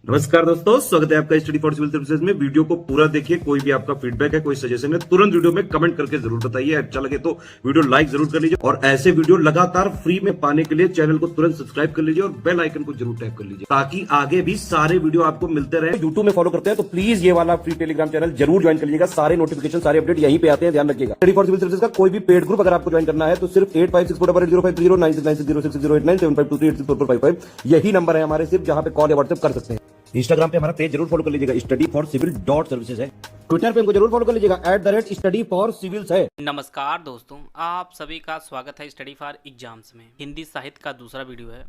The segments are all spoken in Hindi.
नमस्कार दोस्तों, स्वागत है आपका स्टडी फॉर सिविल सर्विसेज में। वीडियो को पूरा देखिए। कोई भी आपका फीडबैक है, कोई सजेशन है, तुरंत वीडियो में कमेंट करके जरूर बताइए। अच्छा लगे तो वीडियो लाइक जरूर कर लीजिए और ऐसे वीडियो लगातार फ्री में पाने के लिए चैनल को तुरंत सब्सक्राइब कर लीजिए और बेल आइकन को जरूर टैप कर लीजिए ताकि आगे भी सारे वीडियो आपको मिलते रहे। यूट्यूब में फॉलो करते हैं तो प्लीज ये वाला फ्री टेलीग्राम चैनल जरूर ज्वाइन कर लीजिएगा। सारे नोटिफिकेशन, सारे अपडेट यहीं पे आते हैं, ध्यान रखिएगा। स्टडी फॉर सिविल सर्विसेज का कोई भी पेड ग्रुप अगर आपको ज्वाइन करना है तो सिर्फ 8564005606097523860445 यही नंबर है हमारे, सिर्फ जहां पे कॉल या व्हाट्सएप कर सकते हैं। इंस्टाग्राम पे हमारा पेज जरूर फॉलो कर लीजिएगा, study for civil dot services है। ट्विटर पे हमको जरूर फॉलो कर लीजिएगा, @स्टडी फॉर सिविल्स है। नमस्कार दोस्तों, आप सभी का स्वागत है स्टडी फॉर एग्जाम्स में। हिंदी साहित्य का दूसरा वीडियो है।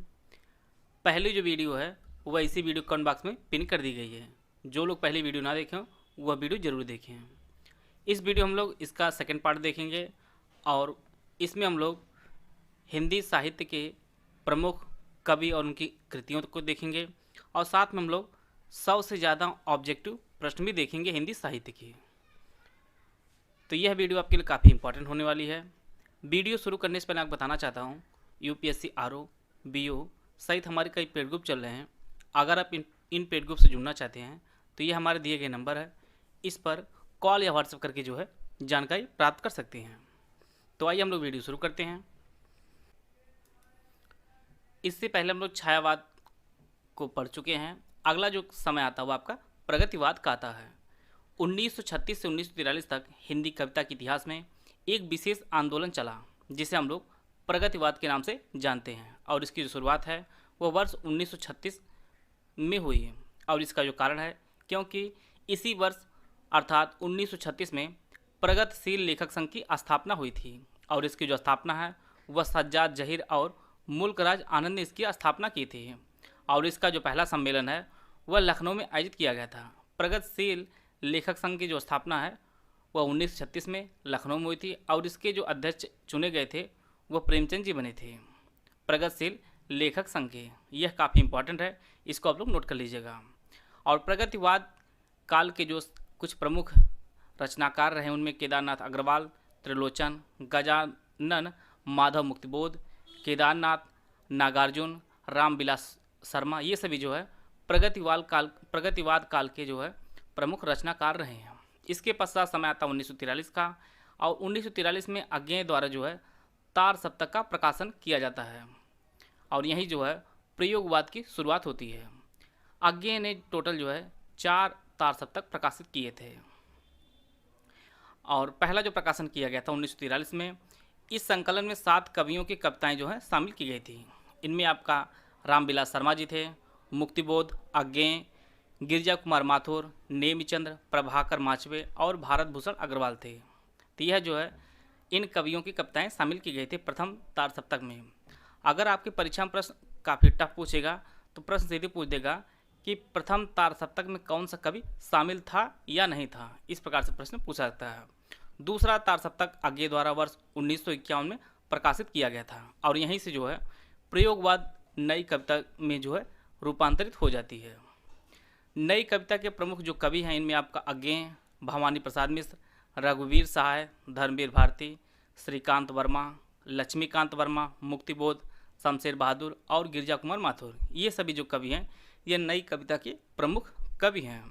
पहली जो वीडियो है वह इसी वीडियो कमेंट बॉक्स में पिन कर दी गई है। जो लोग पहली वीडियो ना देखें वह वीडियो जरूर देखें। इस वीडियो हम लोग इसका सेकंड पार्ट देखेंगे और इसमें हम लोग हिंदी साहित्य के प्रमुख कवि और उनकी कृतियों को देखेंगे और साथ में हम लोग 100 से ज़्यादा ऑब्जेक्टिव प्रश्न भी देखेंगे हिंदी साहित्य की। तो यह वीडियो आपके लिए काफ़ी इंपॉर्टेंट होने वाली है। वीडियो शुरू करने से पहले आपको बताना चाहता हूँ, यूपीएससी आरओ, बीओ सहित हमारे कई पेड ग्रुप चल रहे हैं। अगर आप इन पेड ग्रुप से जुड़ना चाहते हैं तो ये हमारे दिए गए नंबर है, इस पर कॉल या व्हाट्सएप करके जो है जानकारी प्राप्त कर सकते हैं। तो आइए हम लोग वीडियो शुरू करते हैं। इससे पहले हम लोग छायावाद को पढ़ चुके हैं। अगला जो समय आता है वो आपका प्रगतिवाद का आता है। 1936 से 1943 तक हिंदी कविता के इतिहास में एक विशेष आंदोलन चला जिसे हम लोग प्रगतिवाद के नाम से जानते हैं और इसकी जो शुरुआत है वो वर्ष 1936 में हुई है। और इसका जो कारण है क्योंकि इसी वर्ष अर्थात 1936 में प्रगतिशील लेखक संघ की स्थापना हुई थी और इसकी जो स्थापना है वह सज्जाद जहीर और मुल्कराज आनंद ने इसकी स्थापना की थी। और इसका जो पहला सम्मेलन है वह लखनऊ में आयोजित किया गया था। प्रगतिशील लेखक संघ की जो स्थापना है वह 1936 में लखनऊ में हुई थी और इसके जो अध्यक्ष चुने गए थे वह प्रेमचंद जी बने थे। प्रगतिशील लेखक संघ के, यह काफ़ी इंपॉर्टेंट है, इसको आप लोग नोट कर लीजिएगा। और प्रगतिवाद काल के जो कुछ प्रमुख रचनाकार रहे उनमें केदारनाथ अग्रवाल, त्रिलोचन, गजानन, माधव मुक्तिबोध, केदारनाथ, नागार्जुन, रामविलास शर्मा, ये सभी जो है प्रगतिवाद काल के जो है प्रमुख रचनाकार रहे हैं। इसके पश्चात समय आता 1943 का और 1943 में अज्ञेय द्वारा जो है तार सप्तक का प्रकाशन किया जाता है और यही जो है प्रयोगवाद की शुरुआत होती है। अज्ञेय ने टोटल जो है 4 तार सप्तक प्रकाशित किए थे और पहला जो प्रकाशन किया गया था 1943 में, इस संकलन में 7 कवियों की कविताएं जो है शामिल की गई थी। इनमें आपका रामविलास शर्मा जी थे, मुक्तिबोध, अज्ञेय, गिरिजा कुमार माथुर, नेमीचंद्र, प्रभाकर माचवे और भारत भूषण अग्रवाल थे। तो यह जो है इन कवियों की कविताएं शामिल की गई थी प्रथम तार सप्तक में। अगर आपकी परीक्षा में प्रश्न काफ़ी टफ पूछेगा तो प्रश्न सीधे पूछ देगा कि प्रथम तार सप्तक में कौन सा कवि शामिल था या नहीं था, इस प्रकार से प्रश्न पूछा जाता है। दूसरा तार सप्तक अज्ञेय द्वारा वर्ष 1951 में प्रकाशित किया गया था और यहीं से जो है प्रयोगवाद नई कविता में जो है रूपांतरित हो जाती है। नई कविता के प्रमुख जो कवि हैं इनमें आपका अज्ञेय, भवानी प्रसाद मिश्र, रघुवीर सहाय, धर्मवीर भारती, श्रीकांत वर्मा, लक्ष्मीकांत वर्मा, मुक्तिबोध, शमशेर बहादुर और गिरिजा कुमार माथुर, ये सभी जो कवि हैं ये नई कविता के प्रमुख कवि हैं।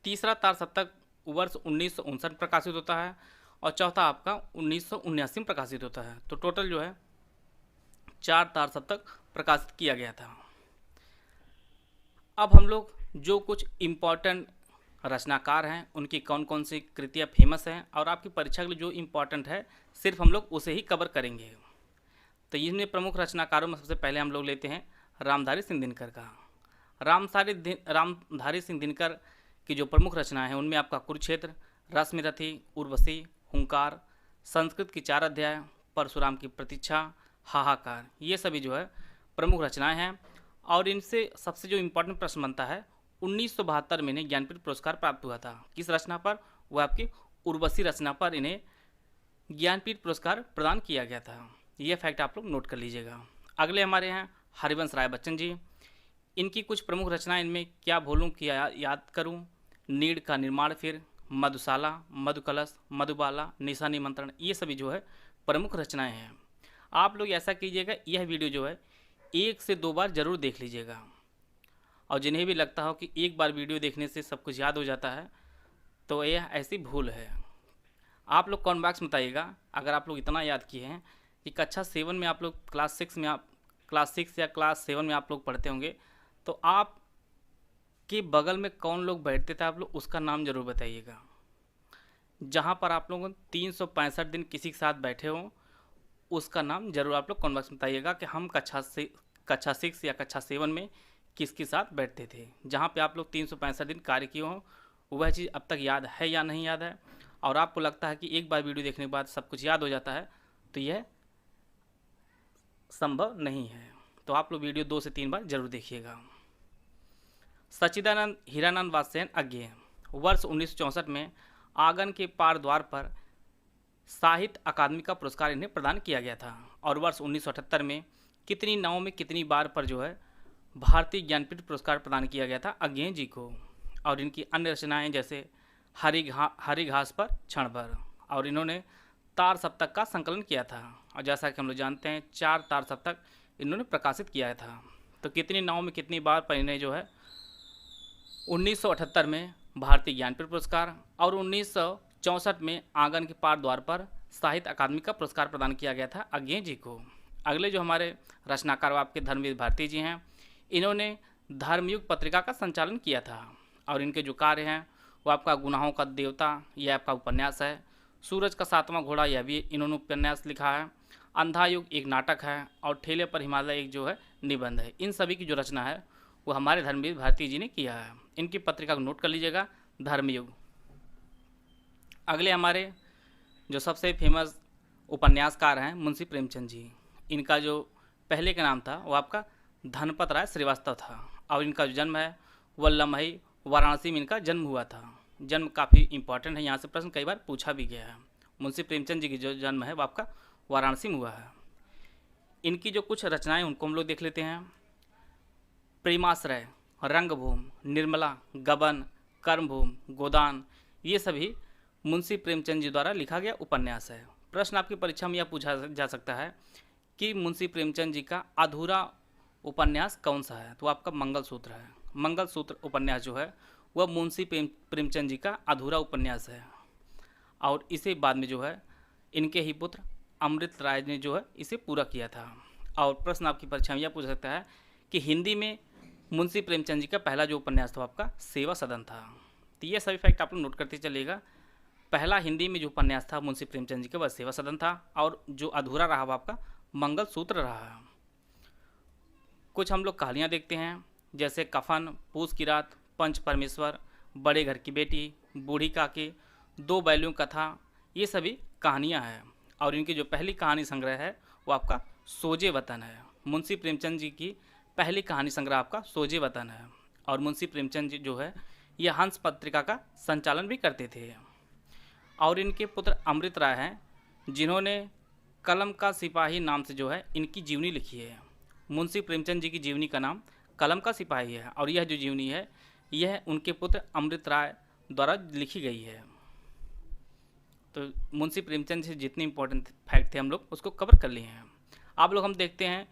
तीसरा तार सप्तक वर्ष 1959 में प्रकाशित होता है और चौथा आपका 1979 में प्रकाशित होता है। तो टोटल जो है 4 तार सप्तक प्रकाशित किया गया था। अब हम लोग जो कुछ इम्पॉर्टेंट रचनाकार हैं उनकी कौन कौन सी कृतियाँ फेमस हैं और आपकी परीक्षा के लिए जो इम्पॉर्टेंट है सिर्फ हम लोग उसे ही कवर करेंगे। तो इनमें प्रमुख रचनाकारों में सबसे पहले हम लोग लेते हैं रामधारी सिंह दिनकर का। रामधारी सिंह दिनकर की जो प्रमुख रचनाएं हैं उनमें आपका कुरुक्षेत्र, रश्मिरथी, उर्वशी, हुंकार, संस्कृत की 4 अध्याय, परशुराम की प्रतीक्षा, हाहाकार, ये सभी जो है प्रमुख रचनाएं हैं। और इनसे सबसे जो इम्पोर्टेंट प्रश्न बनता है 1972 में इन्हें ज्ञानपीठ पुरस्कार प्राप्त हुआ था। किस रचना पर? वह आपकी उर्वशी रचना पर इन्हें ज्ञानपीठ पुरस्कार प्रदान किया गया था। यह फैक्ट आप लोग नोट कर लीजिएगा। अगले हमारे हैं हरिवंश राय बच्चन जी। इनकी कुछ प्रमुख रचनाएं इनमें क्या भूलूं कि याद करूं, नीड़ का निर्माण फिर, मधुशाला, मधुकलश, मधुबाला, निशा निमंत्रण, ये सभी जो है प्रमुख रचनाएं हैं। आप लोग ऐसा कीजिएगा, यह वीडियो जो है 1 से 2 बार जरूर देख लीजिएगा और जिन्हें भी लगता हो कि एक बार वीडियो देखने से सब कुछ याद हो जाता है, तो यह ऐसी भूल है। आप लोग कमेंट बॉक्स में बताइएगा, अगर आप लोग इतना याद किए हैं कि कक्षा 7 में आप लोग क्लास 6 या क्लास 7 में आप लोग पढ़ते होंगे, तो आप के बगल में कौन लोग बैठते थे, आप लोग उसका नाम जरूर बताइएगा। जहाँ पर आप लोग 365 दिन किसी के साथ बैठे हों, उसका नाम जरूर आप लोग कमेंट बॉक्स में बताइएगा कि हम कक्षा 6 या कक्षा 7 में किसके साथ बैठते थे। जहाँ पे आप लोग 365 दिन कार्य किए हों, वह चीज़ अब तक याद है या नहीं याद है, और आपको लगता है कि एक बार वीडियो देखने के बाद सब कुछ याद हो जाता है, तो यह संभव नहीं है। तो आप लोग वीडियो 2 से 3 बार जरूर देखिएगा। सच्चिदानंद हीरानंद वात्स्ययन अज्ञेय वर्ष 1964 में आंगन के पार द्वार पर साहित्य अकादमी का पुरस्कार इन्हें प्रदान किया गया था। और वर्ष 1978 में कितनी नावों में कितनी बार पर जो है भारतीय ज्ञानपीठ पुरस्कार प्रदान किया गया था अज्ञेय जी को। और इनकी अन्य रचनाएं जैसे हरी घास पर क्षण भर, और इन्होंने तार सप्तक का संकलन किया था। और जैसा कि हम लोग जानते हैं 4 तार सप्तक इन्होंने प्रकाशित किया था। तो कितनी नावों में कितनी बार पर इन्हें जो है 1978 में भारतीय ज्ञानपीठ पुरस्कार और 1964 में आंगन के पार द्वार पर साहित्य अकादमी का पुरस्कार प्रदान किया गया था अज्ञेय जी को। अगले जो हमारे रचनाकार आपके धर्मवीर भारती जी हैं, इन्होंने धर्मयुग पत्रिका का संचालन किया था। और इनके जो कार्य हैं वो आपका गुनाहों का देवता, यह आपका उपन्यास है। सूरज का 7वां घोड़ा, यह भी इन्होंने उपन्यास लिखा है। अंधा युग एक नाटक है, और ठेले पर हिमालय एक जो है निबंध है। इन सभी की जो रचना है वो हमारे धर्मवीर भारती जी ने किया है। इनकी पत्रिका को नोट कर लीजिएगा, धर्मयुग। अगले हमारे जो सबसे फेमस उपन्यासकार हैं मुंशी प्रेमचंद जी। इनका जो पहले का नाम था वो आपका धनपत राय श्रीवास्तव था। और इनका जो जन्म है वह लम्हई वाराणसी में इनका जन्म हुआ था। जन्म काफ़ी इंपॉर्टेंट है, यहाँ से प्रश्न कई बार पूछा भी गया है। मुंशी प्रेमचंद जी की जो जन्म है वो आपका वाराणसी में हुआ है। इनकी जो कुछ रचनाएं उनको हम लोग देख लेते हैं। प्रेमाश्रय, रंगभूमि, निर्मला, गबन, कर्मभूमि, गोदान, ये सभी मुंशी प्रेमचंद जी द्वारा लिखा गया उपन्यास है। प्रश्न आपकी परीक्षा में यह पूछा जा सकता है कि मुंशी प्रेमचंद जी का अधूरा उपन्यास कौन सा है, तो आपका मंगलसूत्र है। मंगलसूत्र उपन्यास जो है वह मुंशी प्रेमचंद जी का अधूरा उपन्यास है। और इसे बाद में जो है इनके ही पुत्र अमृत राय ने जो है इसे पूरा किया था। और प्रश्न आपकी परीक्षा में यह पूछ सकता है कि हिंदी में मुंशी प्रेमचंद जी का पहला जो उपन्यास था आपका सेवा सदन था। तो ये सभी फैक्ट आप लोग नोट करते चलिएगा। पहला हिंदी में जो उपन्यास था मुंशी प्रेमचंद जी का वह सेवा सदन था, और जो अधूरा रहा वो आपका मंगलसूत्र रहा। कुछ हम लोग कहानियाँ देखते हैं, जैसे कफन, पूस की रात, पंच परमेश्वर, बड़े घर की बेटी, बूढ़ी काकी, 2 बैलों कथा, ये सभी कहानियाँ हैं। और इनकी जो पहली कहानी संग्रह है वो आपका सोजे वतन है। मुंशी प्रेमचंद जी की पहली कहानी संग्रह आपका सोजे वतन है। और मुंशी प्रेमचंद जी जो है यह हंस पत्रिका का संचालन भी करते थे। और इनके पुत्र अमृत राय हैं, जिन्होंने कलम का सिपाही नाम से जो है इनकी जीवनी लिखी है। मुंशी प्रेमचंद जी की जीवनी का नाम कलम का सिपाही है, और यह जो जीवनी है यह उनके पुत्र अमृत राय द्वारा लिखी गई है। तो मुंशी प्रेमचंद से जितने इंपॉर्टेंट फैक्ट थे हम लोग उसको कवर कर लिए हैं। आप लोग हम देखते हैं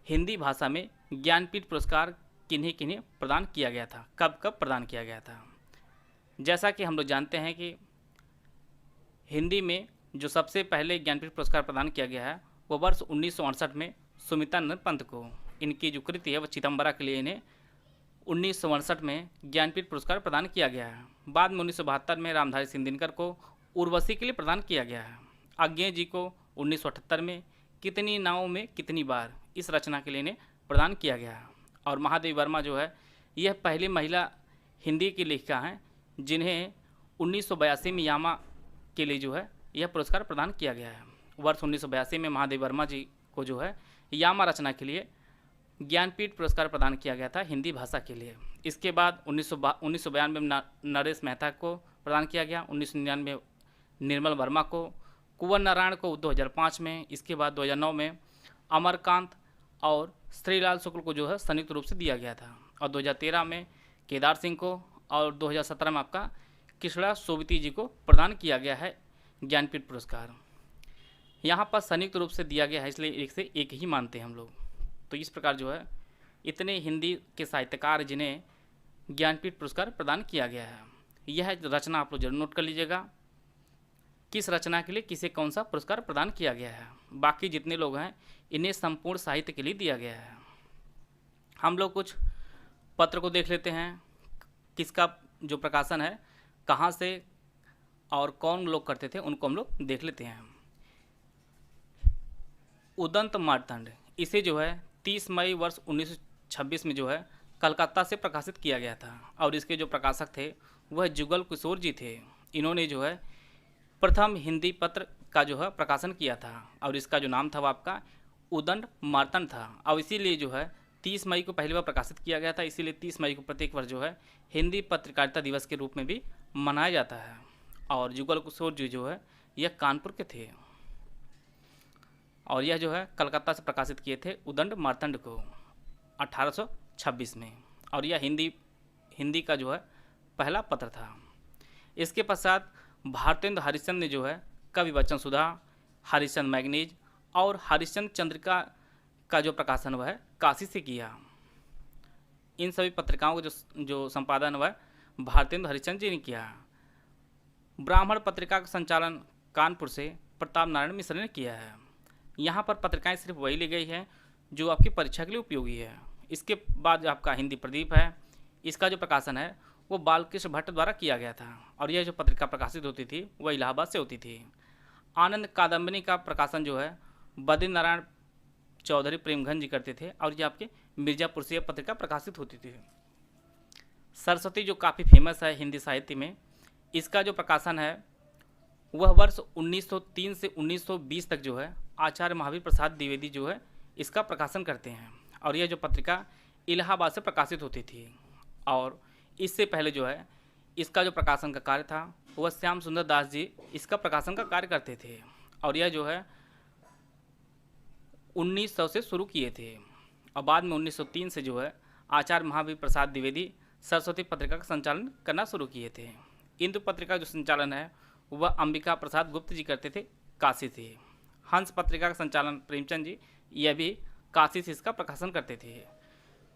हिंदी भाषा में ज्ञानपीठ पुरस्कार किन्हें किन्हें प्रदान किया गया था, कब कब प्रदान किया गया था। जैसा कि हम लोग जानते हैं कि हिंदी में जो सबसे पहले ज्ञानपीठ पुरस्कार प्रदान किया गया है वो वर्ष 1968 में सुमित्रानंद पंत को। इनकी जो कृति है वह चिदम्बरा के लिए इन्हें 1968 में ज्ञानपीठ पुरस्कार प्रदान किया गया है। बाद में 1972 में रामधारी सिंह दिनकर को उर्वशी के लिए प्रदान किया गया है। अज्ञेय जी को 1978 में कितनी नावों में कितनी बार, इस रचना के लिए इन्हें प्रदान किया गया है। और महादेवी वर्मा जो है यह पहली महिला हिंदी की लेखिका हैं जिन्हें 1982 में यामा के लिए जो है यह पुरस्कार प्रदान किया गया है। वर्ष 1982 में महादेवी वर्मा जी को जो है यामा रचना के लिए ज्ञानपीठ पुरस्कार प्रदान किया गया था हिंदी भाषा के लिए। इसके बाद 1992 में नरेश मेहता को प्रदान किया गया, 1999 में निर्मल वर्मा को, कुंवर नारायण को 2005 में, इसके बाद 2009 में अमरकांत और श्रीलाल शुक्ल को जो है संयुक्त रूप से दिया गया था, और 2013 में केदार सिंह को, और 2017 में आपका कृष्णा सोबती जी को प्रदान किया गया है ज्ञानपीठ पुरस्कार। यहाँ पर संयुक्त रूप से दिया गया है इसलिए एक से एक ही मानते हैं हम लोग। तो इस प्रकार जो है इतने हिंदी के साहित्यकार जिन्हें ज्ञानपीठ पुरस्कार प्रदान किया गया है। यह रचना आप लोग जरूर नोट कर लीजिएगा, किस रचना के लिए किसे कौन सा पुरस्कार प्रदान किया गया है। बाकी जितने लोग हैं इन्हें संपूर्ण साहित्य के लिए दिया गया है। हम लोग कुछ पत्र को देख लेते हैं, किसका जो प्रकाशन है, कहाँ से और कौन लोग करते थे, उनको हम लोग देख लेते हैं। उदंत मार्तंड, इसे जो है 30 मई वर्ष 1926 में जो है कलकत्ता से प्रकाशित किया गया था और इसके जो प्रकाशक थे वह जुगल किशोर जी थे। इन्होंने जो है प्रथम हिंदी पत्र का जो है प्रकाशन किया था और इसका जो नाम था वो आपका उदंत मार्तंड था। और इसीलिए जो है 30 मई को पहली बार प्रकाशित किया गया था, इसीलिए 30 मई को प्रत्येक वर्ष जो है हिंदी पत्रकारिता दिवस के रूप में भी मनाया जाता है। और जुगल किशोर जी जो है यह कानपुर के थे और यह जो है कलकत्ता से प्रकाशित किए थे उदंत मार्तंड को 1826 में, और यह हिंदी का जो है पहला पत्र था। इसके पश्चात भारतेंद्र हरिश्चंद्र ने जो है कवि वचन सुधा, हरिश्चंद्र मैगनीज और हरिश्चंद्र चंद्रिका का जो प्रकाशन वह काशी से किया। इन सभी पत्रिकाओं को जो संपादन वह भारतेंद्र हरिश्चंद्र जी ने किया। ब्राह्मण पत्रिका का संचालन कानपुर से प्रताप नारायण मिश्र ने किया है। यहाँ पर पत्रिकाएं सिर्फ वही ली गई है जो आपकी परीक्षा के लिए उपयोगी है। इसके बाद जो आपका हिंदी प्रदीप है, इसका जो प्रकाशन है वो बालकृष्ण भट्ट द्वारा किया गया था और यह जो पत्रिका प्रकाशित होती थी वह इलाहाबाद से होती थी। आनंद कादम्बिनी का प्रकाशन जो है बद्री नारायण चौधरी प्रेमघन जी करते थे और ये आपके मिर्जापुर से यह पत्रिका प्रकाशित होती थी। सरस्वती जो काफ़ी फेमस है हिंदी साहित्य में, इसका जो प्रकाशन है वह वर्ष 1903 से 1920 तक जो है आचार्य महावीर प्रसाद द्विवेदी जो है इसका प्रकाशन करते हैं और यह जो पत्रिका इलाहाबाद से प्रकाशित होती थी। और इससे पहले जो है इसका जो प्रकाशन का कार्य था वह श्याम सुंदर दास जी इसका प्रकाशन का कार्य करते थे और यह जो है 1900 से शुरू किए थे और बाद में 1903 से जो है आचार्य महावीर प्रसाद द्विवेदी सरस्वती पत्रिका का संचालन करना शुरू किए थे। इंदु पत्रिका जो संचालन है वह अंबिका प्रसाद गुप्त जी करते थे, काशी से। हंस पत्रिका का संचालन प्रेमचंद जी, यह भी काशी से इसका प्रकाशन करते थे।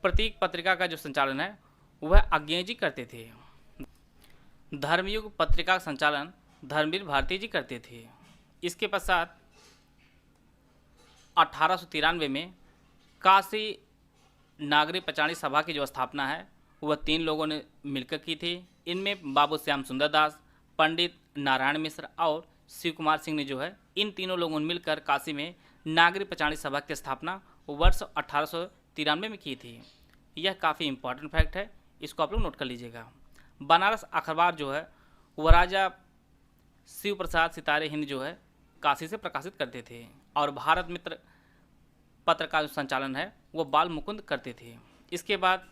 प्रतीक पत्रिका का जो संचालन है वह अज्ञेय जी करते थे। धर्मयुग पत्रिका का संचालन धर्मवीर भारती जी करते थे। इसके पश्चात 1893 में काशी नागरी पचाणी सभा की जो स्थापना है वह 3 लोगों ने मिलकर की थी। इनमें बाबू श्याम सुंदर दास, पंडित नारायण मिश्र और शिव कुमार सिंह ने जो है इन तीनों लोगों ने मिलकर काशी में नागरी पचाणी सभा की स्थापना वर्ष 1893 में की थी। यह काफ़ी इम्पोर्टेंट फैक्ट है, इसको आप लोग नोट कर लीजिएगा। बनारस अखबार जो है वह राजा शिव प्रसाद सितारे हिंद जो है काशी से प्रकाशित करते थे और भारत मित्र पत्र का जो संचालन है वो बाल मुकुंद करते थे। इसके बाद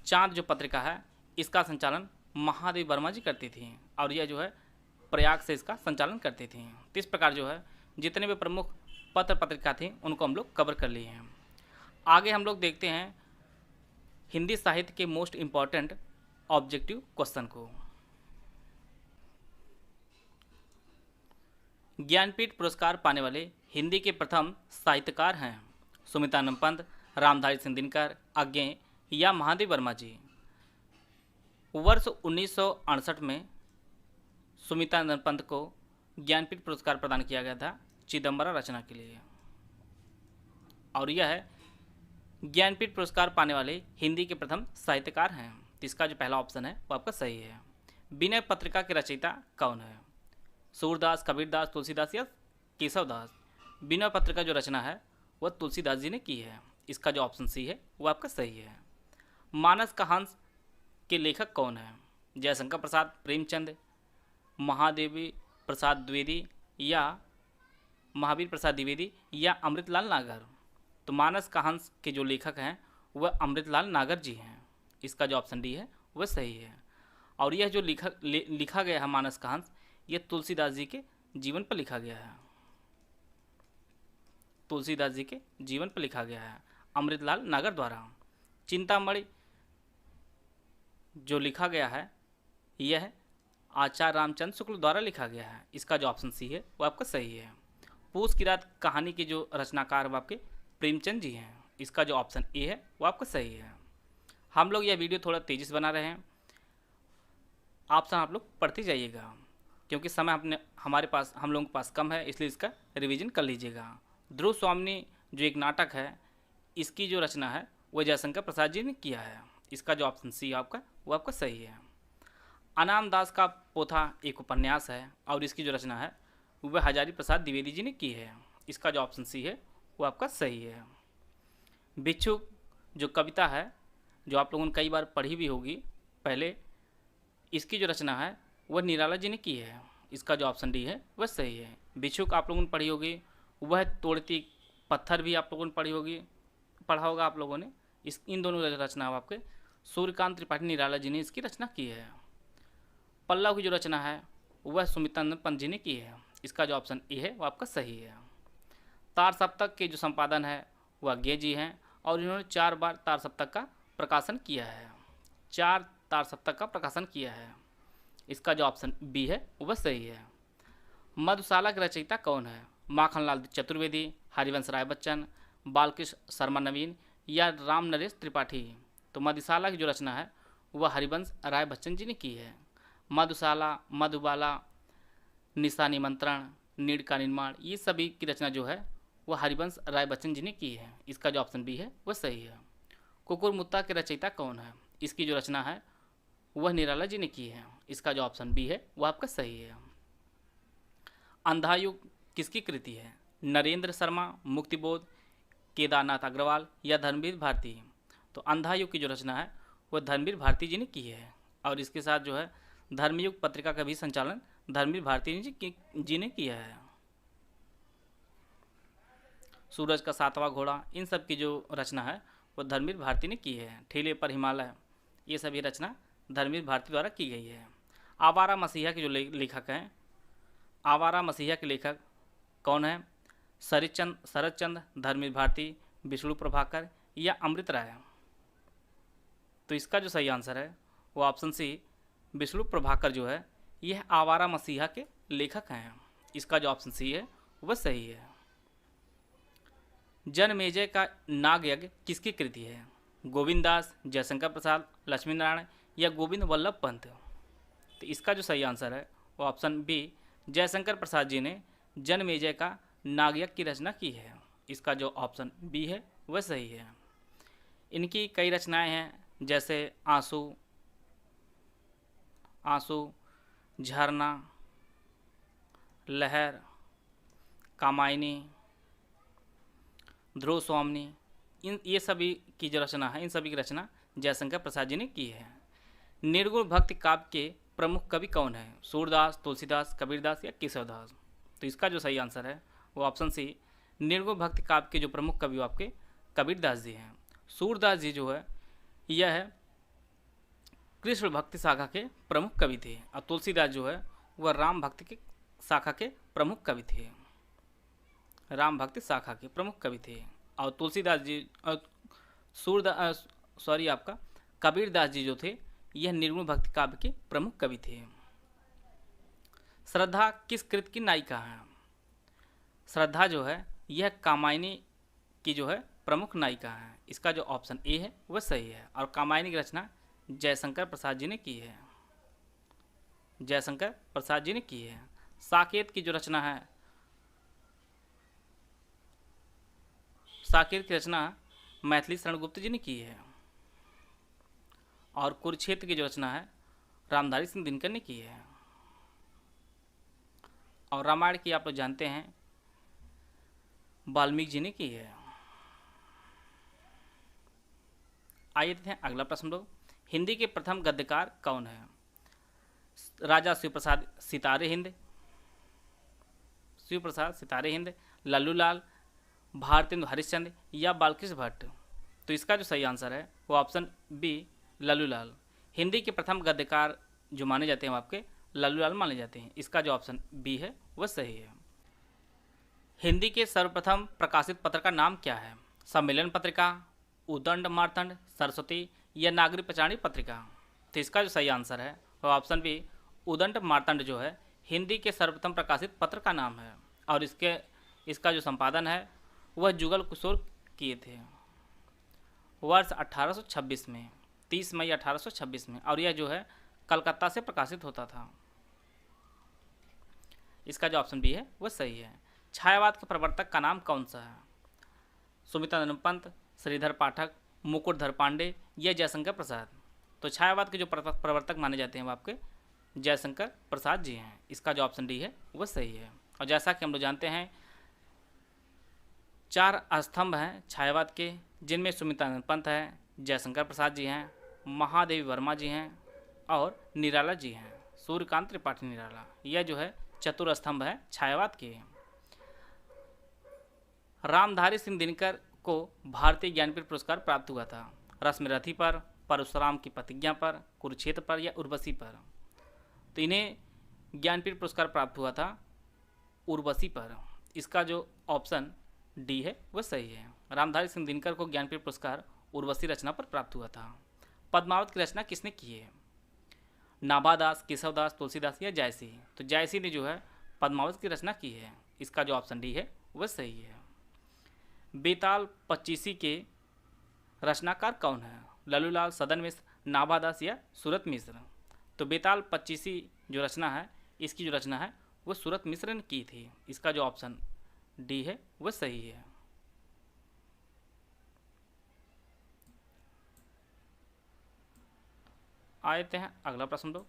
चांद जो पत्रिका है इसका संचालन महादेव वर्मा जी करती थी और यह जो है प्रयाग से इसका संचालन करती थी। तो इस प्रकार जो है जितने भी प्रमुख पत्र पत्रिका थी उनको हम लोग कवर कर लिए हैं। आगे हम लोग देखते हैं हिंदी साहित्य के मोस्ट इम्पॉर्टेंट ऑब्जेक्टिव क्वेश्चन को। ज्ञानपीठ पुरस्कार पाने वाले हिंदी के प्रथम साहित्यकार हैं सुमितानंद पंत, रामधारी सिंह दिनकर, अज्ञेय या महादेव वर्मा जी। वर्ष 1968 में सुमितानंद पंत को ज्ञानपीठ पुरस्कार प्रदान किया गया था चिदम्बरा रचना के लिए और यह है ज्ञानपीठ पुरस्कार पाने वाले हिंदी के प्रथम साहित्यकार हैं। इसका जो पहला ऑप्शन है वो आपका सही है। विनय पत्रिका के रचयिता कौन है? सूरदास, कबीरदास, तुलसीदास या केशवदास? विनय पत्रिका जो रचना है वह तुलसीदास जी ने की है। इसका जो ऑप्शन सी है वो आपका सही है। मानस का हंस के लेखक कौन है? जयशंकर प्रसाद, प्रेमचंद, महादेवी प्रसाद द्विवेदी या महावीर प्रसाद द्विवेदी या अमृतलाल नागर? तो मानस का हंस के जो लेखक हैं वह अमृतलाल नागर जी हैं। इसका जो ऑप्शन डी है वह सही है। और यह जो लिखा गया है मानस का हंस, यह तुलसीदास जी के जीवन पर लिखा गया है। तुलसीदास जी के जीवन पर लिखा गया है अमृतलाल नागर द्वारा। चिंतामणि जो लिखा गया है यह आचार्य रामचंद्र शुक्ल द्वारा लिखा गया है। इसका जो ऑप्शन सी है वो आपका सही है। पूस की रात कहानी के जो रचनाकार वो आपके प्रेमचंद जी हैं। इसका जो ऑप्शन ए है वो आपका सही है। हम लोग यह वीडियो थोड़ा तेज़ी से बना रहे हैं, ऑप्शन आप लोग पढ़ते जाइएगा, क्योंकि समय हम लोगों के पास कम है, इसलिए इसका रिवीजन कर लीजिएगा। ध्रुव स्वामिनी जो एक नाटक है, इसकी जो रचना है वो जयशंकर प्रसाद जी ने किया है। इसका जो ऑप्शन सी आपका वो आपका सही है। अनाम दास का पोथा एक उपन्यास है और इसकी जो रचना है वह हजारी प्रसाद द्विवेदी जी ने की है। इसका जो ऑप्शन सी है वो आपका सही है। भिक्षुक जो कविता है, जो आप लोगों ने कई बार पढ़ी भी होगी पहले, इसकी जो रचना है वह निराला जी ने की है। इसका जो ऑप्शन डी है वह सही है। भिक्षुक आप लोगों ने पढ़ी होगी, वह तोड़ती पत्थर भी आप लोगों ने पढ़ा होगा आप लोगों ने। इन दोनों रचना आपके सूर्यकांत त्रिपाठी निराला जी ने इसकी रचना की है। पल्लव की जो रचना है वह सुमित्रानंद पंत जी ने की है। इसका जो ऑप्शन ए है वो आपका सही है। तार सप्तक के जो संपादन है वह गे जी हैं और इन्होंने 4 बार तार सप्तक का प्रकाशन किया है। 4 तार सप्तक का प्रकाशन किया है। इसका जो ऑप्शन बी है वह सही है। मधुशाला के रचयिता कौन है? माखनलाल चतुर्वेदी, हरिवंश राय बच्चन, बालकृष्ण शर्मा नवीन या राम नरेश त्रिपाठी? तो मधुशाला की जो रचना है वह हरिवंश राय बच्चन जी ने की है। मधुशाला, मधुबाला, निशा निमंत्रण, नीड़ का निर्माण, ये सभी की रचना जो है वह हरिवंश राय बच्चन जी ने की है। इसका जो ऑप्शन बी है वह सही है। कुकुरमुत्ता के रचयिता कौन है? इसकी जो रचना है वह निराला जी ने की है। इसका जो ऑप्शन बी है वह आपका सही है। अंधायुग किसकी कृति है? नरेंद्र शर्मा, मुक्तिबोध, केदारनाथ अग्रवाल या धर्मवीर भारती? तो अंधायुग की जो रचना है वह धर्मवीर भारती जी ने की है और इसके साथ जो है धर्मयुग पत्रिका का भी संचालन धर्मवीर भारती जी ने किया है। सूरज का 7वां घोड़ा, इन सब की जो रचना है वो धर्मवीर भारती ने की है। ठेले पर हिमालय, ये सभी रचना धर्मवीर भारती द्वारा की गई है। आवारा मसीहा के जो लेखक हैं, आवारा मसीहा के लेखक कौन है? शरद चंद्र, धर्मवीर भारती, विष्णु प्रभाकर या अमृत राय? तो इसका जो सही आंसर है वो ऑप्शन सी, विष्णु प्रभाकर जो है यह आवारा मसीहा के लेखक हैं। इसका जो ऑप्शन सी है वह सही है। जनमेजय का नाग यज्ञ किसकी कृति है? गोविंद दास, जयशंकर प्रसाद, लक्ष्मी नारायण या गोविंद वल्लभ पंत? तो इसका जो सही आंसर है वो ऑप्शन बी, जयशंकर प्रसाद जी ने जनमेजय का नाग यज्ञ की रचना की है। इसका जो ऑप्शन बी है वह सही है। इनकी कई रचनाएं हैं, जैसे आंसू, झरना, लहर, कामायनी, ध्रुव स्वामिनी, ये सभी की जो रचना है, इन सभी की रचना जयशंकर प्रसाद जी ने की है। निर्गुण भक्ति काव्य के प्रमुख कवि कौन है? सूरदास, तुलसीदास, कबीरदास या केशवदास? तो इसका जो सही आंसर है वो ऑप्शन सी, निर्गुण भक्ति काव्य के जो प्रमुख कवि आपके कबीरदास जी हैं। सूरदास जी जो है यह है कृष्ण भक्ति शाखा के प्रमुख कवि थे और तुलसीदास जो है वह राम भक्ति के शाखा के प्रमुख कवि थे। राम भक्ति शाखा के प्रमुख कवि थे और तुलसीदास जी कबीरदास जी जो थे यह निर्गुण भक्ति काव्य के प्रमुख कवि थे। श्रद्धा किस कृत की नायिका है? श्रद्धा जो है यह कामायनी की जो है प्रमुख नायिका है। इसका जो ऑप्शन ए है वह सही है और कामायनी की रचना जयशंकर प्रसाद जी ने की है। जयशंकर प्रसाद जी ने की है। साकेत की जो रचना है, साकेत की रचना मैथिली शरण गुप्त जी ने की है और कुरुक्षेत्र की जो रचना है रामधारी सिंह दिनकर ने की है। और रामायण की आप लोग जानते हैं वाल्मीकि जी ने की है। आइए देखते हैं अगला प्रश्न लोग। हिंदी के प्रथम गद्यकार कौन है? राजा शिवप्रसाद सितारे हिंद, लल्लूलाल, भारतेंदु हरिश्चंद्र या बालकृष्ण भट्ट? तो इसका जो सही आंसर है वो ऑप्शन बी, लल्लूलाल। हिंदी के प्रथम गद्यकार जो माने जाते हैं वो आपके लल्लूलाल माने जाते हैं। इसका जो ऑप्शन बी है वह सही है। हिंदी के सर्वप्रथम प्रकाशित पत्र का नाम क्या है? सम्मेलन पत्रिका, उदंड मार्तंड, सरस्वती या नागरी पचाणी पत्रिका? तो इसका जो सही आंसर है वह ऑप्शन बी, उदंड मार्तंड जो है हिंदी के सर्वप्रथम प्रकाशित पत्र का नाम है और इसका जो संपादन है वह जुगल किशोर किए थे। वर्ष 1826 में, 30 मई 1826 में, और यह जो है कलकत्ता से प्रकाशित होता था। इसका जो ऑप्शन बी है वह सही है। छायावाद के प्रवर्तक का नाम कौन सा है? सुमित्रानंद पंत, श्रीधर पाठक, मुकुटधर पांडे या जयशंकर प्रसाद? तो छायावाद के जो प्रवर्तक माने जाते हैं वो आपके जयशंकर प्रसाद जी हैं। इसका जो ऑप्शन डी है वह सही है। और जैसा कि हम लोग जानते हैं 4 स्तंभ हैं छायावाद के, जिनमें सुमित्रानंद पंत है, जयशंकर प्रसाद जी हैं, महादेवी वर्मा जी हैं और निराला जी हैं, सूर्यकांत त्रिपाठी निराला। यह जो है चतुर स्तंभ है छायावाद के। रामधारी सिंह दिनकर को भारतीय ज्ञानपीठ पुरस्कार प्राप्त हुआ था। रश्मिरथी पर, परशुराम की प्रतिज्ञा पर, कुरुक्षेत्र पर या उर्वशी पर? तो इन्हें ज्ञानपीठ पुरस्कार प्राप्त हुआ था उर्वशी पर। इसका जो ऑप्शन डी है वह सही है। रामधारी सिंह दिनकर को ज्ञानपीठ पुरस्कार उर्वशी रचना पर प्राप्त हुआ था। पद्मावत की रचना किसने की है? नाभादास, केशवदास, तुलसीदास या जायसी? तो जायसी ने जो है पद्मावत की रचना की है। इसका जो ऑप्शन डी है वह सही है। बेताल पच्चीसी के रचनाकार कौन है? लल्लूलाल, सदन मिश्र, नाभादास या सूरत मिश्र? तो बेताल पच्चीसी जो रचना है, इसकी जो रचना है वो सूरत मिश्र ने की थी। इसका जो ऑप्शन डी है वह सही है। आते हैं अगला प्रश्न दो।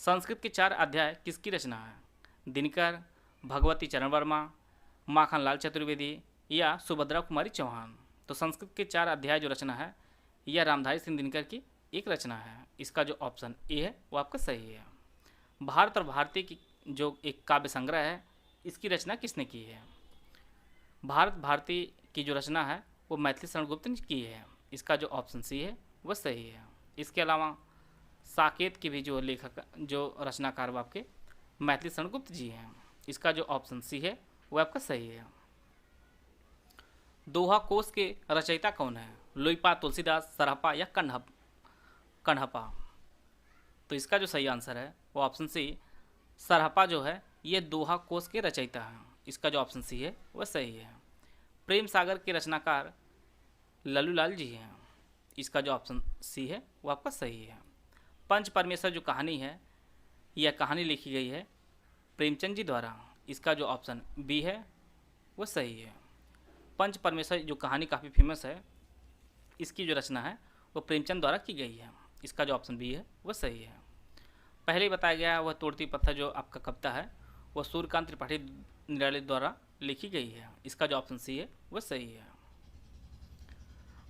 संस्कृत के 4 अध्याय किसकी रचना है? दिनकर, भगवती चरण वर्मा, माखनलाल चतुर्वेदी या सुभद्रा कुमारी चौहान? तो संस्कृत के 4 अध्याय जो रचना है यह रामधारी सिंह दिनकर की एक रचना है। इसका जो ऑप्शन ए है वो आपका सही है। भारत और भारती की जो एक काव्य संग्रह है, इसकी रचना किसने की है? भारत भारती की जो रचना है वो मैथिली शरण गुप्त ने की है। इसका जो ऑप्शन सी है वह सही है। इसके अलावा साकेत के भी जो लेखक जो रचनाकार वो आपके मैथिली शरण गुप्त जी हैं। इसका जो ऑप्शन सी है वो आपका सही है। दोहा कोश के रचयिता कौन है? लोईपा, तुलसीदास, सरहपा या कण्हपा? तो इसका जो सही आंसर है वो ऑप्शन सी, सरहपा जो है ये दोहा कोश के रचयिता हैं। इसका जो ऑप्शन सी है वह सही है। प्रेम सागर के रचनाकार लल्लूलाल जी हैं। इसका जो ऑप्शन सी है वो आपका सही है। पंच परमेश्वर जो कहानी है, यह कहानी लिखी गई है प्रेमचंद जी द्वारा। इसका जो ऑप्शन बी है वो सही है। पंच परमेश्वर जो कहानी काफ़ी फेमस है, इसकी जो रचना है वो प्रेमचंद द्वारा की गई है। इसका जो ऑप्शन बी है वो सही है। पहले ही बताया गया है वह तोड़ती पत्थर जो आपका कविता है वह सूर्यकांत त्रिपाठी निराले द्वारा लिखी गई है। इसका जो ऑप्शन सी है वह सही है।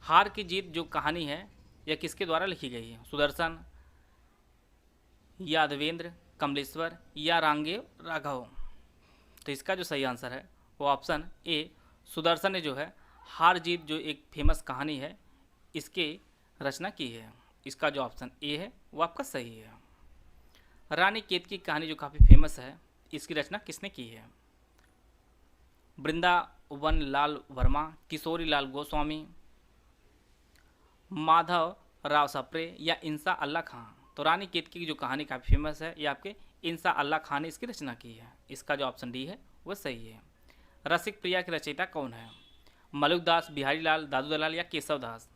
हार की जीत जो कहानी है यह किसके द्वारा लिखी गई है? सुदर्शन, यादवेंद्र, कमलेश्वर या रांगेव राघव? तो इसका जो सही आंसर है वो ऑप्शन ए, सुदर्शन ने जो है हार जीत जो एक फेमस कहानी है इसके रचना की है। इसका जो ऑप्शन ए है वो आपका सही है। रानी केतकी की कहानी जो काफ़ी फेमस है, इसकी रचना किसने की है? वृंदावन लाल वर्मा, किशोरी लाल गोस्वामी, माधव राव सप्रे या इंसा अल्लाह खां? तो रानी केतकी की जो कहानी काफ़ी फेमस है, ये आपके इंसा अल्लाह खां ने इसकी रचना की है। इसका जो ऑप्शन डी है वह सही है। रसिक प्रिया के रचयिता कौन है? मलुकदास, बिहारी लाल, दादू दलाल या केशव दास?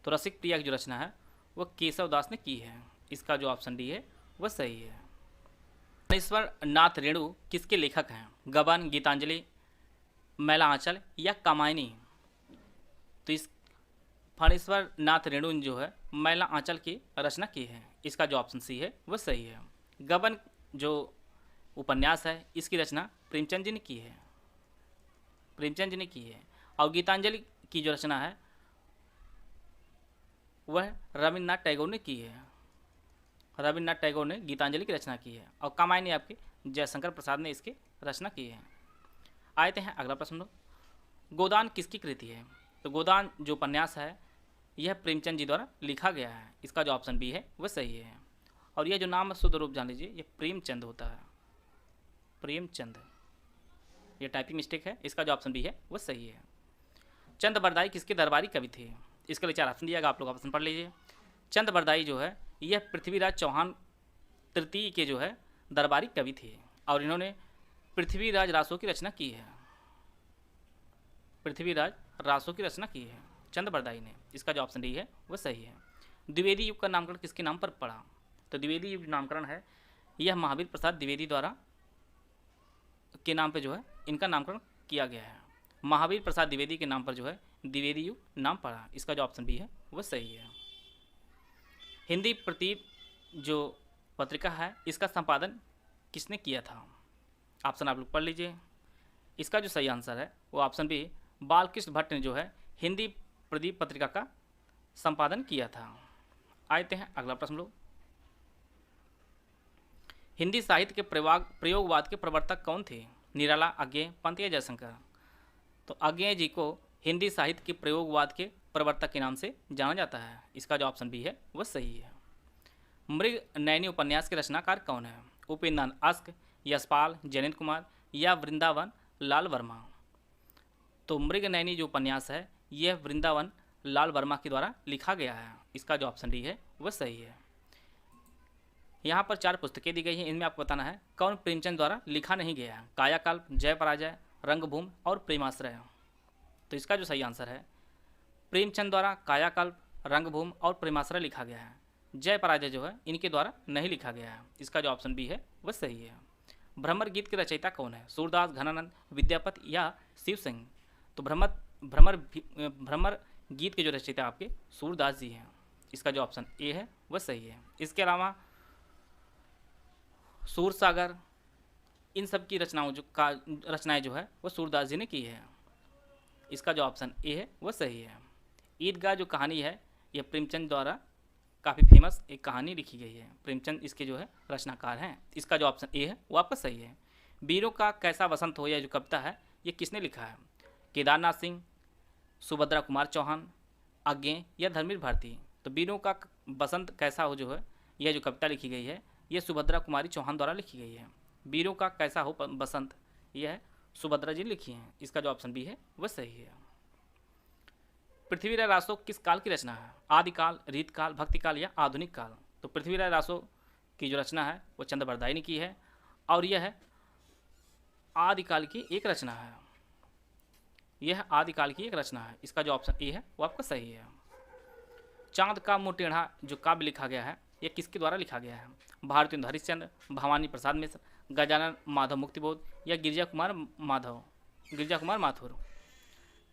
तो रसिक प्रिया की जो रचना है वह केशव दास ने की है। इसका जो ऑप्शन डी है वह सही है। फणीश्वर नाथ रेणु किसके लेखक हैं? गबन, गीतांजलि, मैला आंचल या कामायनी? तो इस फणीश्वर नाथ रेणु ने जो है मैला आंचल की रचना की है। इसका जो ऑप्शन सी है वह सही है। गबन जो उपन्यास है इसकी रचना प्रेमचंद जी ने की है। प्रेमचंद जी ने की है। और गीतांजलि की जो रचना है वह रविन्द्रनाथ टैगोर ने की है। रविन्द्रनाथ टैगोर ने गीतांजलि की रचना की है। और कामायनी आपके जयशंकर प्रसाद ने इसकी रचना की है। आते हैं अगला प्रश्न। गोदान किसकी कृति है? तो गोदान जो उपन्यास है यह प्रेमचंद जी द्वारा लिखा गया है। इसका जो ऑप्शन बी है वह सही है। और यह जो नाम शुद्ध रूप जान लीजिए, यह प्रेमचंद होता है। प्रेमचंद, यह टाइपिंग मिस्टेक है। इसका जो ऑप्शन बी है वह सही है। चंद बरदाई किसके दरबारी कवि थे? इसके लिए 4 ऑप्शन दिया गया, आप लोग ऑप्शन पढ़ लीजिए। चंद बरदाई जो है यह पृथ्वीराज चौहान तृतीय के जो है दरबारी कवि थे। और इन्होंने पृथ्वीराज रासो की रचना की है। पृथ्वीराज रासो की रचना की है। चंद्रबरदाई ने। इसका जो ऑप्शन डी है वह सही है। द्विवेदी युग का नामकरण किसके नाम पर पड़ा? तो द्विवेदी युग नामकरण है यह महावीर प्रसाद द्विवेदी द्वारा के नाम पे जो है इनका नामकरण किया गया है। महावीर प्रसाद द्विवेदी के नाम पर जो है द्विवेदी युग नाम पड़ा। इसका जो ऑप्शन बी है वह सही है। हिंदी प्रतीक जो पत्रिका है इसका संपादन किसने किया था? ऑप्शन आप लोग पढ़ लीजिए। इसका जो सही आंसर है वो ऑप्शन बी बालकृष्ण भट्ट ने जो है हिंदी प्रदीप पत्रिका का संपादन किया था। आते हैं अगला प्रश्न लोग। हिंदी साहित्य के प्रयोगवाद के प्रवर्तक कौन थे? निराला, अज्ञेय, पंत या जयशंकर? तो अज्ञेय जी को हिंदी साहित्य के प्रयोगवाद के प्रवर्तक के नाम से जाना जाता है। इसका जो ऑप्शन बी है वह सही है। मृग नयनी उपन्यास के रचनाकार कौन है? उपेंद्र अस्क, यशपाल, जयंत कुमार या वृंदावन लाल वर्मा? तो मृग नयनी जो उपन्यास है यह वृंदावन लाल वर्मा के द्वारा लिखा गया है। इसका जो ऑप्शन डी है वह सही है। यहाँ पर 4 पुस्तकें दी गई हैं, इनमें आपको बताना है कौन प्रेमचंद द्वारा लिखा नहीं गया है। कायाकल्प, जय पराजय, रंगभूमि और प्रेमाश्रय। तो इसका जो सही आंसर है प्रेमचंद द्वारा कायाकल्प, रंगभूमि और प्रेमाश्रय लिखा गया है। जय पराजय जो है इनके द्वारा नहीं लिखा गया है। इसका जो ऑप्शन बी है वह सही है। भ्रमर गीत के रचयिता कौन है? सूरदास, घनानंद, विद्यापति या शिव सिंह? तो भ्रमर गीत के जो रचयिता आपके सूरदास जी हैं। इसका जो ऑप्शन ए है वह सही है। इसके अलावा सूरसागर इन सब की रचनाएं जो है वो सूरदास जी ने की है। इसका जो ऑप्शन ए है वह सही है। ईदगाह जो कहानी है यह प्रेमचंद द्वारा काफ़ी फेमस एक कहानी लिखी गई है। प्रेमचंद इसके जो है रचनाकार हैं। इसका जो ऑप्शन ए है वो आपका सही है। वीरों का कैसा वसंत हो यह जो कविता है ये किसने लिखा है? केदारनाथ सिंह, सुभद्रा कुमार चौहान, अज्ञेय या धर्मवीर भारती? तो वीरों का बसंत कैसा हो जो है यह जो कविता लिखी गई है यह सुभद्रा कुमारी चौहान द्वारा लिखी गई है। वीरों का कैसा हो बसंत यह सुभद्रा जी लिखी हैं। इसका जो ऑप्शन बी है वह सही है। पृथ्वीराज रासो किस काल की रचना है? आदिकाल, रीतकाल, भक्तिकाल या आधुनिक काल? तो पृथ्वीराज रासो की जो रचना है वो चंद्रबरदाई ने की है और यह है आदिकाल की एक रचना है। यह आदिकाल की एक रचना है। इसका जो ऑप्शन ए है वो आपका सही है। चांद का मुंह टेढ़ा जो काव्य लिखा गया है यह किसके द्वारा लिखा गया है? भारतेंदु हरिश्चंद्र, भवानी प्रसाद मिश्र, गजानन माधव मुक्तिबोध या गिरिजा कुमार माथुर?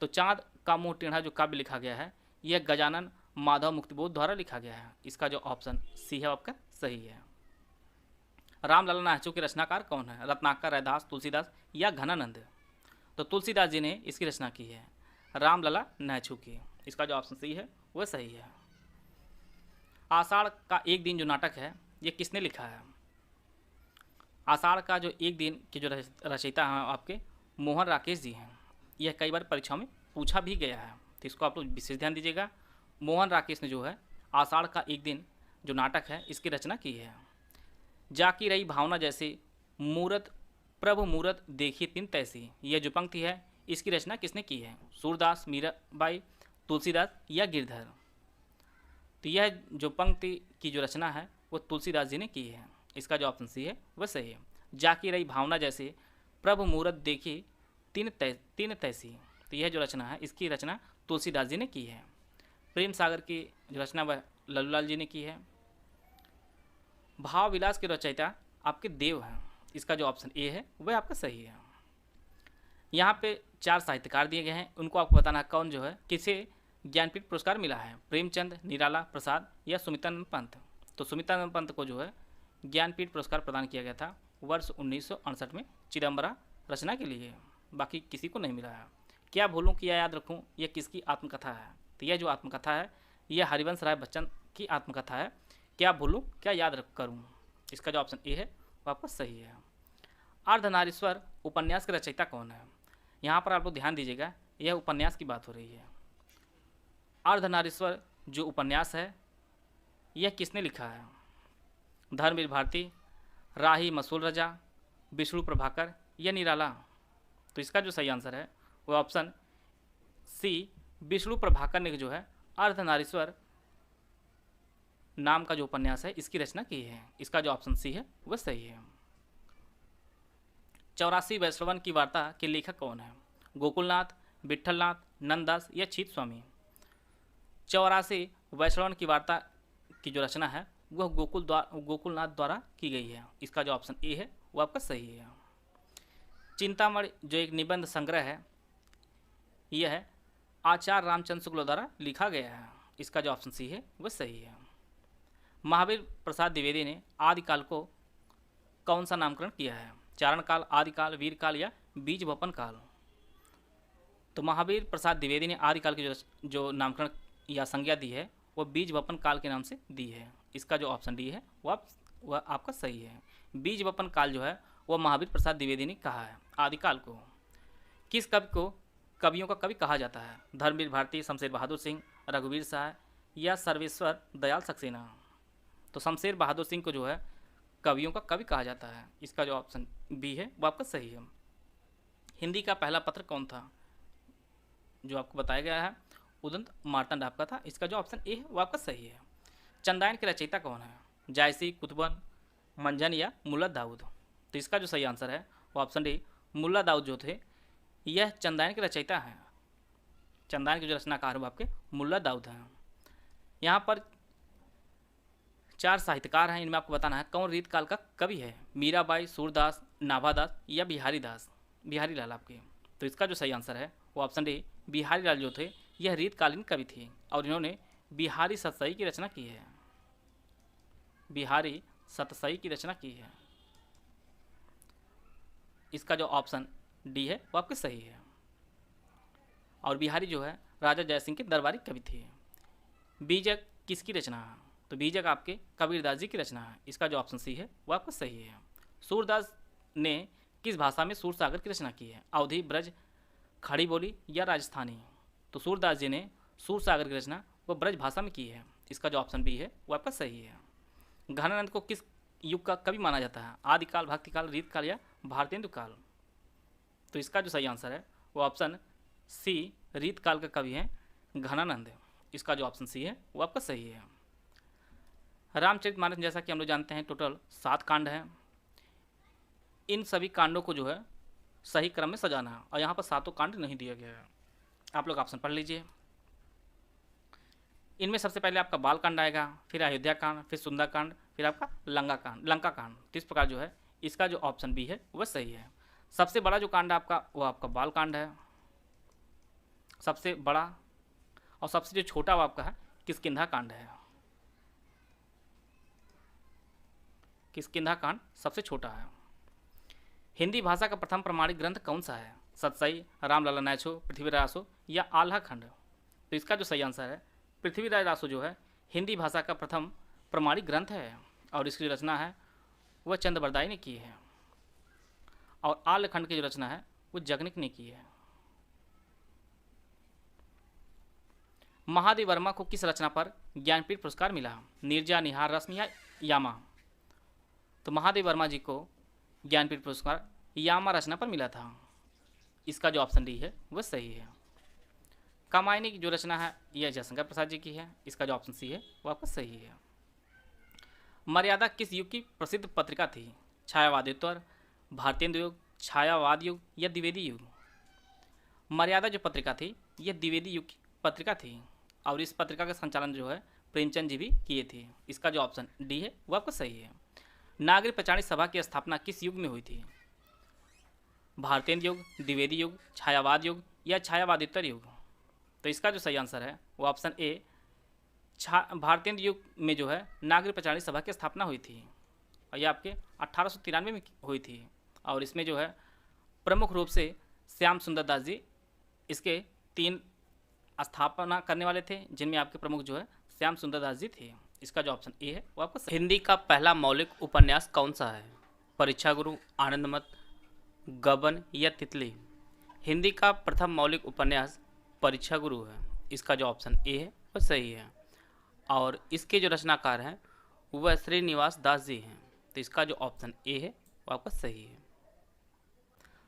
तो चांद का मुंह टेढ़ा जो काव्य लिखा गया है यह गजानन माधव मुक्तिबोध द्वारा लिखा गया है। इसका जो ऑप्शन सी है आपका सही है। रामलला नाहचू के रचनाकार कौन है? रत्नाकर, रैदास, तुलसीदास या घनानंद? तो तुलसीदास जी ने इसकी रचना की है, रामलला नाहचू की। इसका जो ऑप्शन सी है वह सही है। आषाढ़ का एक दिन जो नाटक है ये किसने लिखा है? आषाढ़ का जो एक दिन के जो रचयिता हैं आपके मोहन राकेश जी हैं। यह कई बार परीक्षाओं में पूछा भी गया है, तो इसको आप लोग विशेष ध्यान दीजिएगा। मोहन राकेश ने जो है आषाढ़ का एक दिन जो नाटक है इसकी रचना की है। जाकी रही भावना जैसे मूरत प्रभु मूरत देखिए तिन तैसी, यह जो पंक्ति है इसकी रचना किसने की है? सूरदास, मीराबाई, तुलसीदास या गिरधर? तो यह जो पंक्ति की जो रचना है वो तुलसीदास जी ने की है। इसका जो ऑप्शन सी है वह सही है। जाकी रही भावना जैसे प्रभु मूरत देखिए तीन तैसी, तो यह जो रचना है इसकी रचना तुलसीदास जी ने की है। प्रेम सागर की जो रचना वह लल्लूलाल जी ने की है। भाव विलास के रचयिता आपके देव हैं। इसका जो ऑप्शन ए है वह आपका सही है। यहाँ पे 4 साहित्यकार दिए गए हैं, उनको आपको बताना कौन जो है किसे ज्ञानपीठ पुरस्कार मिला है? प्रेमचंद, निराला प्रसाद या सुमित्रानंद पंत? तो सुमित्रानंद पंत को जो है ज्ञानपीठ पुरस्कार प्रदान किया गया था वर्ष 1968 में चिदम्बरा रचना के लिए, बाकी किसी को नहीं मिला है। क्या भूलूं क्या याद रखूं यह किसकी आत्मकथा है? तो यह जो आत्मकथा है यह हरिवंश राय बच्चन की आत्मकथा है। क्या भूलूं क्या याद करूं? इसका जो ऑप्शन ए है वो आपका सही है। अर्धनारीश्वर उपन्यास के रचयिता कौन है? यहाँ पर आप लोग ध्यान दीजिएगा, यह उपन्यास की बात हो रही है। अर्धनारीश्वर जो उपन्यास है यह किसने लिखा है? धर्मवीर भारती, राही मसूल रजा, विष्णु प्रभाकर या निराला? तो इसका जो सही आंसर है वो ऑप्शन सी विष्णु प्रभाकर ने जो है अर्धनारीश्वर नाम का जो उपन्यास है इसकी रचना की है। इसका जो ऑप्शन सी है वह सही है। 84 वैष्णवन की वार्ता के लेखक कौन है? गोकुलनाथ, विट्ठलनाथ, नंददास या छीत स्वामी? 84 वैष्णवन की वार्ता की जो रचना है वह गोकुलनाथ द्वारा की गई है। इसका जो ऑप्शन ए है वो आपका सही है। चिंतामणि जो एक निबंध संग्रह है यह है आचार्य रामचंद्र शुक्ल द्वारा लिखा गया है। इसका जो ऑप्शन सी है वह सही है। महावीर प्रसाद द्विवेदी ने आदिकाल को कौन सा नामकरण किया है? चारण काल, आदिकाल, वीर काल या बीज वपन काल? तो महावीर प्रसाद द्विवेदी ने आदिकाल की जो नामकरण या संज्ञा दी है वो बीज वपन काल के नाम से दी है। इसका जो ऑप्शन डी है वह आपका सही है। बीज वपन काल जो है वह महावीर प्रसाद द्विवेदी ने कहा है आदिकाल को। किस कवि को कवियों का कवि कहा जाता है? धर्मवीर भारती, शमशेर बहादुर सिंह, रघुवीर शाह या सर्वेश्वर दयाल सक्सेना? तो शमशेर बहादुर सिंह को जो है कवियों का कवि कहा जाता है। इसका जो ऑप्शन बी है वो आपका सही है। हिंदी का पहला पत्र कौन था? जो आपको बताया गया है उदंत मार्तंड आपका था। इसका जो ऑप्शन ए है वो आपका सही है। चंदायन के रचयिता कौन है? जायसी, कुतुबन, मंझन या मुल्ला दाऊद? तो इसका जो सही आंसर है वो ऑप्शन डी मुल्ला दाऊद जो थे यह चंदायन के रचयिता हैं। चंदायन के जो रचनाकार हैं वो आपके मुल्ला दाऊद हैं। यहाँ पर 4 साहित्यकार हैं, इनमें आपको बताना है कौन रीत काल का कवि है? मीराबाई, सूरदास, नाभादास या बिहारी लाल आपके? तो इसका जो सही आंसर है वो ऑप्शन डी बिहारी लाल जो थे यह रीतकालीन कवि थे और इन्होंने बिहारी सतसई की रचना की है। बिहारी सतसई की रचना की है। इसका जो ऑप्शन डी है वो आपके सही है। और बिहारी जो है राजा जयसिंह के दरबारी कवि थे। बीजक किसकी रचना है? तो बीजक आपके कबीरदास जी की रचना है। इसका जो ऑप्शन सी है वो आपका सही है। सूरदास ने किस भाषा में सूरसागर की रचना की है? अवधी, ब्रज, खड़ी बोली या राजस्थानी? तो सूरदास जी ने सूरसागर की रचना वो ब्रज भाषा में की है। इसका जो ऑप्शन बी है वो आपका सही है। घनानंद को किस युग का कवि माना जाता है? आदिकाल, भक्तिकाल, रीतकाल या भारतेंदु काल? तो इसका जो सही आंसर है वो ऑप्शन सी रीतकाल का कवि है घनानंद। इसका जो ऑप्शन सी है वो आपका सही है। रामचरितमानस जैसा कि हम लोग जानते हैं टोटल 7 कांड हैं। इन सभी कांडों को जो है सही क्रम में सजाना है और यहाँ पर 7 कांड नहीं दिया गया है। आप लोग ऑप्शन पढ़ लीजिए। इनमें सबसे पहले आपका बाल कांड आएगा, फिर अयोध्या कांड, फिर सुंदरकांड, फिर आपका लंका कांड। तो इस प्रकार जो है इसका जो ऑप्शन बी है वह सही है। सबसे बड़ा जो कांड आपका वो आपका बाल कांड है, सबसे बड़ा। और सबसे जो छोटा वो आपका है किष्किंधा कांड है। किष्किंधा कांड सबसे छोटा है। हिंदी भाषा का प्रथम प्रमाणिक ग्रंथ कौन सा है? सतसई, रामलला नैछो, पृथ्वीराज रासो या आल्हा खंड? तो इसका जो सही आंसर है पृथ्वीराज रासो जो है हिंदी भाषा का प्रथम प्रमाणिक ग्रंथ है और इसकी जो रचना है वह चंद्रबरदाई ने की है। और आल्हा खंड की जो रचना है वो जगनिक ने की है। महादेव वर्मा को किस रचना पर ज्ञानपीठ पुरस्कार मिला? नीरजा, निहार, रश्मि या यामा? तो महादेव वर्मा जी को ज्ञानपीठ पुरस्कार यामा रचना पर मिला था। इसका जो ऑप्शन डी है वह सही है। कामायनी की जो रचना है यह जयशंकर प्रसाद जी की है। इसका जो ऑप्शन सी है वो आपका सही है। मर्यादा किस युग की प्रसिद्ध पत्रिका थी? छायावादोत्तर, भारतेंदु युग, छायावाद युग या द्विवेदी युग? मर्यादा जो पत्रिका थी यह द्विवेदी युग की पत्रिका थी और इस पत्रिका का संचालन जो है प्रेमचंद जी भी किए थे। इसका जो ऑप्शन डी है वो आपका सही है। नागरिक पंचायत सभा की स्थापना किस युग में हुई थी? भारतेंदु युग, द्विवेदी युग, छायावाद युग या छायावादोत्तर युग? तो इसका जो सही आंसर है वो ऑप्शन ए भारतेंदु युग में जो है नागरिक पंचायत सभा की स्थापना हुई थी और यह आपके 1893 में हुई थी। और इसमें जो है प्रमुख रूप से श्याम सुंदर दास जी इसके 3 स्थापना करने वाले थे, जिनमें आपके प्रमुख जो है श्याम सुंदर दास जी थे। इसका जो ऑप्शन ए है वो आपको सही। हिंदी का पहला मौलिक उपन्यास कौन सा है? परीक्षा गुरु, आनंदमठ, गबन या तितली? हिंदी का प्रथम मौलिक उपन्यास परीक्षा गुरु है। इसका जो ऑप्शन ए है वह सही है और इसके जो रचनाकार हैं वह श्रीनिवास दास जी हैं। तो इसका जो ऑप्शन ए है वो आपका सही है।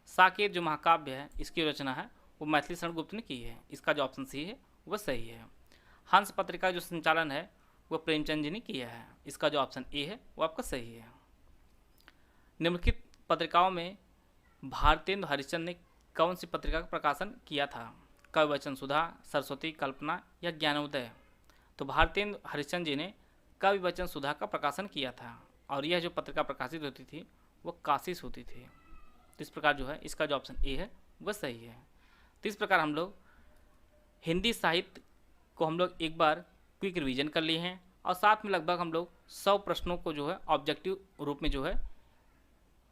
साकेत जो महाकाव्य है इसकी रचना है वो मैथिली शरण गुप्त ने की है। इसका जो ऑप्शन सी है वह सही है। हंस पत्रिका जो संचालन है वह प्रेमचंद जी ने किया है। इसका जो ऑप्शन ए है वो आपका सही है। निम्नलिखित पत्रिकाओं में भारतेंदु हरिश्चंद्र ने कौन सी पत्रिका का प्रकाशन किया था? कवि वचन सुधा, सरस्वती, कल्पना या ज्ञानोदय? तो भारतेंदु हरिश्चंद्र जी ने कवि वचन सुधा का प्रकाशन किया था और यह जो पत्रिका प्रकाशित होती थी वो काशिश होती थी। तो इस प्रकार जो है इसका जो ऑप्शन ए है वह सही है। तो इस प्रकार हम लोग हिंदी साहित्य को हम लोग एक बार क्विक रिवीजन कर लिए हैं और साथ में लगभग हम लोग 100 प्रश्नों को जो है ऑब्जेक्टिव रूप में जो है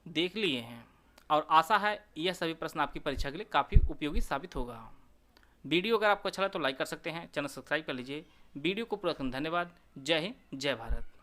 देख लिए हैं और आशा है यह सभी प्रश्न आपकी परीक्षा के लिए काफ़ी उपयोगी साबित होगा। वीडियो अगर आपको अच्छा लगा तो लाइक कर सकते हैं, चैनल सब्सक्राइब कर लीजिए। वीडियो को पूरा धन्यवाद। जय हिंद, जय भारत।